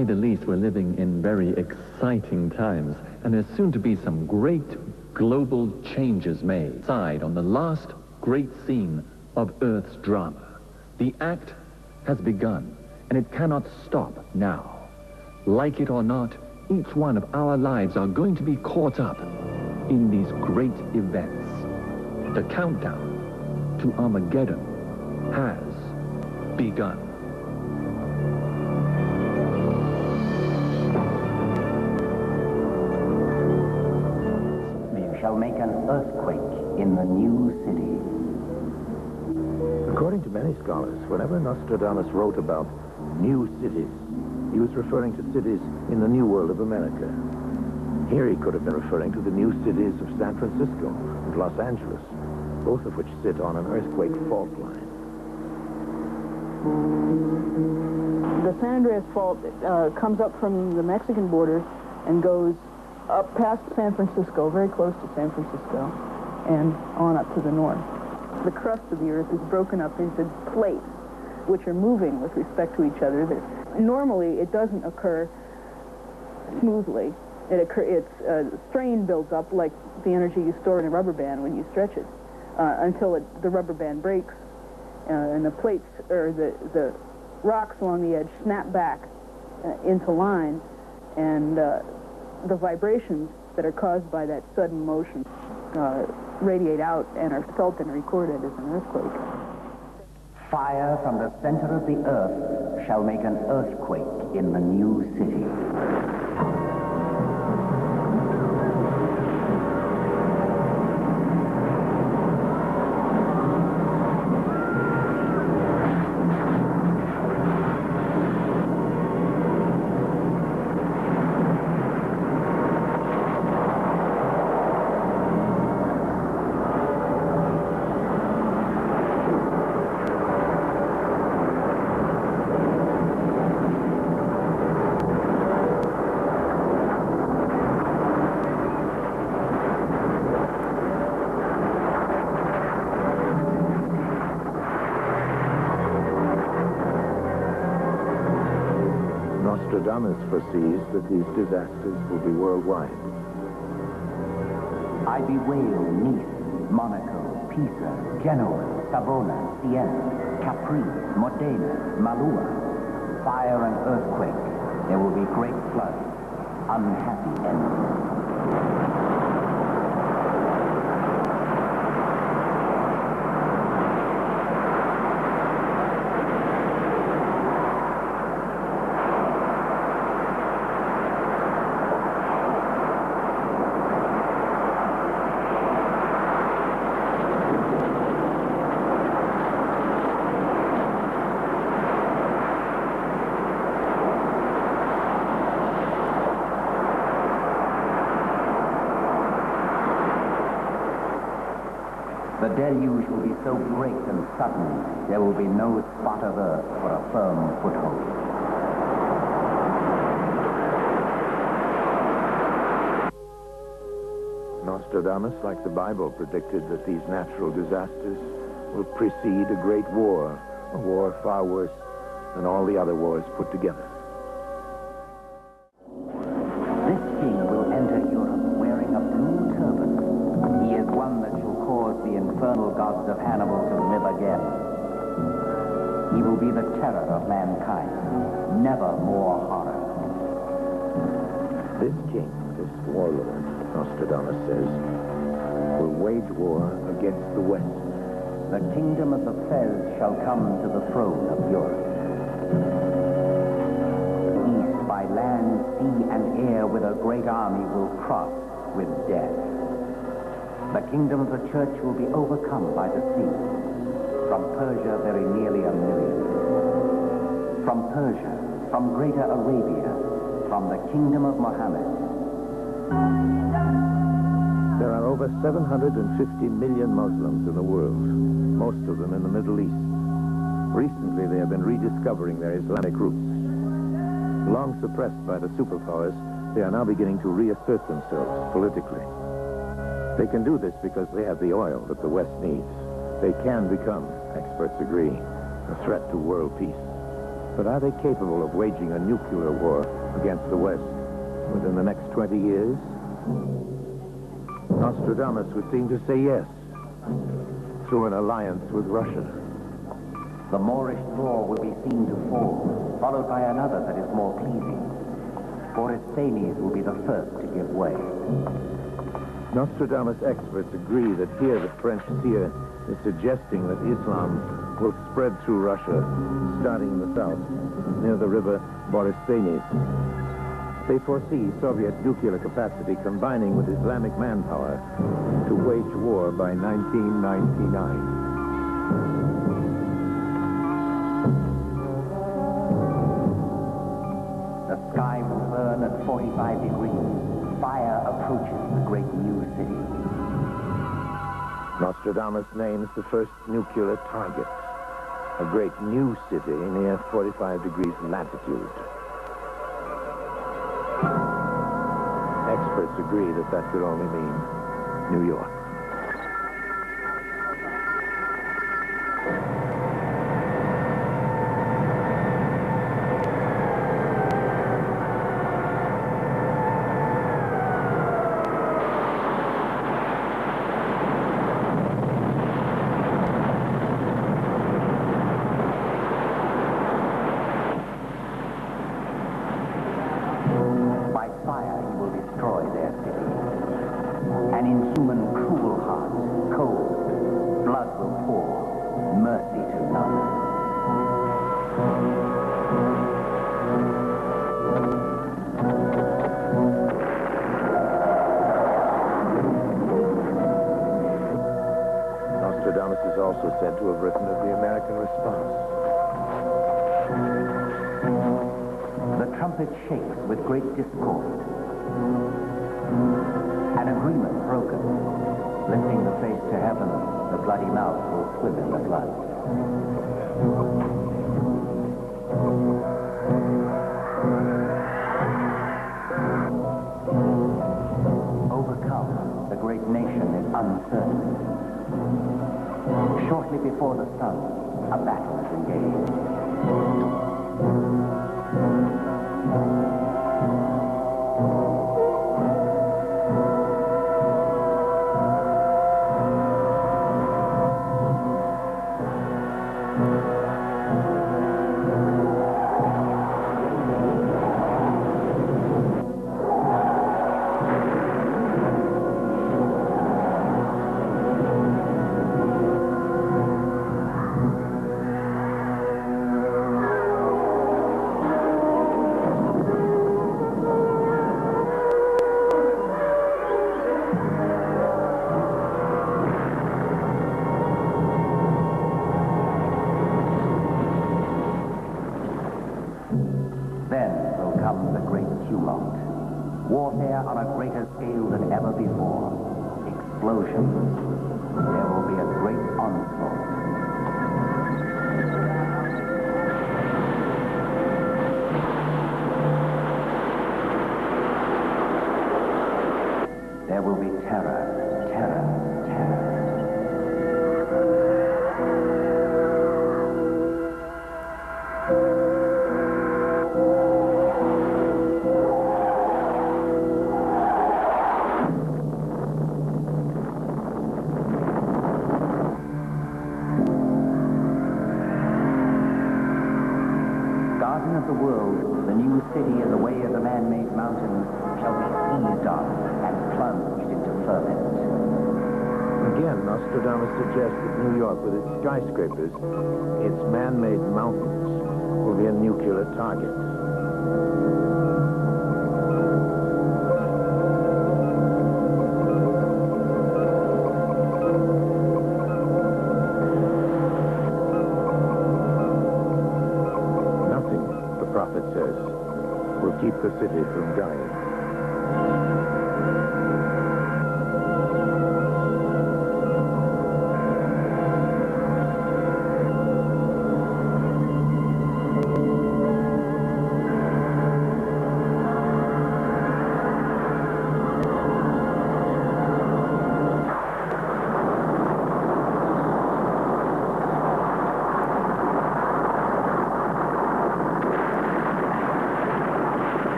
say the least, we're living in very exciting times, and there's soon to be some great global changes made. On the last great scene of Earth's drama. The act has begun, and it cannot stop now. Like it or not, each one of our lives are going to be caught up in these great events. The countdown to Armageddon has begun. Shall make an earthquake in the new city. According to many scholars, whenever Nostradamus wrote about new cities, he was referring to cities in the New World of America. Here he could have been referring to the new cities of San Francisco and Los Angeles, both of which sit on an earthquake fault line. The San Andreas Fault comes up from the Mexican border and goes up past San Francisco, very close to San Francisco, and on up to the north. The crust of the Earth is broken up into plates, which are moving with respect to each other. Normally, it doesn't occur smoothly. Strain builds up like the energy you store in a rubber band when you stretch it, until the rubber band breaks, and the plates, or the rocks along the edge, snap back into line, and the vibrations that are caused by that sudden motion radiate out and are felt and recorded as an earthquake. Fire from the center of the earth shall make an earthquake in the new city. Nostradamus foresees that these disasters will be worldwide. I bewail Nice, Monaco, Pisa, Genoa, Savona, Siena, Capri, Modena, Malua. Fire and earthquake. There will be great floods, unhappy endings. The deluge will be so great and sudden, there will be no spot of earth for a firm foothold. Nostradamus, like the Bible, predicted that these natural disasters will precede a great war, a war far worse than all the other wars put together. This king will enter Europe wearing a blue turban. He is one that shall cause the infernal gods of Hannibal to live again. He will be the terror of mankind. Never more horror. This king, this warlord, Nostradamus says, will wage war against the West. The kingdom of the Fez shall come to the throne of Europe. East by land, sea, and air with a great army will cross with death. The kingdom of the church will be overcome by the sea. From Persia, very nearly 1 million. From Persia, from Greater Arabia, from the kingdom of Mohammed. There are over 750 million Muslims in the world, most of them in the Middle East. Recently, they have been rediscovering their Islamic roots. Long suppressed by the superpowers, they are now beginning to reassert themselves politically. They can do this because they have the oil that the West needs. They can become, experts agree, a threat to world peace. But are they capable of waging a nuclear war against the West within the next 20 years? Nostradamus would seem to say yes, through an alliance with Russia. The Moorish law will be seen to fall, followed by another that is more pleasing. Borysthenes will be the first to give way. Nostradamus experts agree that here the French seer is suggesting that Islam will spread through Russia, starting in the south, near the river Borysthenes. They foresee Soviet nuclear capacity combining with Islamic manpower to wage war by 1999. The sky will burn at 45 degrees. Fire approaches the great new city. Nostradamus names the first nuclear target, a great new city near 45 degrees latitude. Experts agree that that could only mean New York. Nostradamus is also said to have written of the American response. The trumpet shakes with great discord. An agreement broken. Lifting the face to heaven, the bloody mouth will swim in the blood. Overcome, the great nation is uncertain. Shortly before the sun, a battle is engaged. Warfare on a greater scale than ever before. Explosions. There will be a great onslaught. There will be terror, terror, terror. Of the world, the new city in the way of the man-made mountains shall be seized on and plunged into ferment. Again, Nostradamus suggests that New York, with its skyscrapers, its man-made mountains, will be a nuclear target. Keep the city from dying.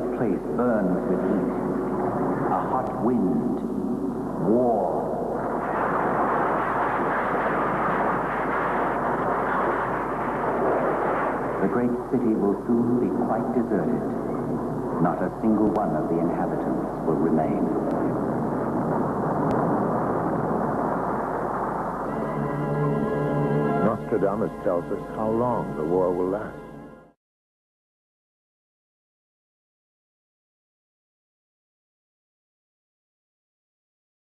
great place burns with heat. A hot wind. War. The great city will soon be quite deserted. Not a single one of the inhabitants will remain. Nostradamus tells us how long the war will last.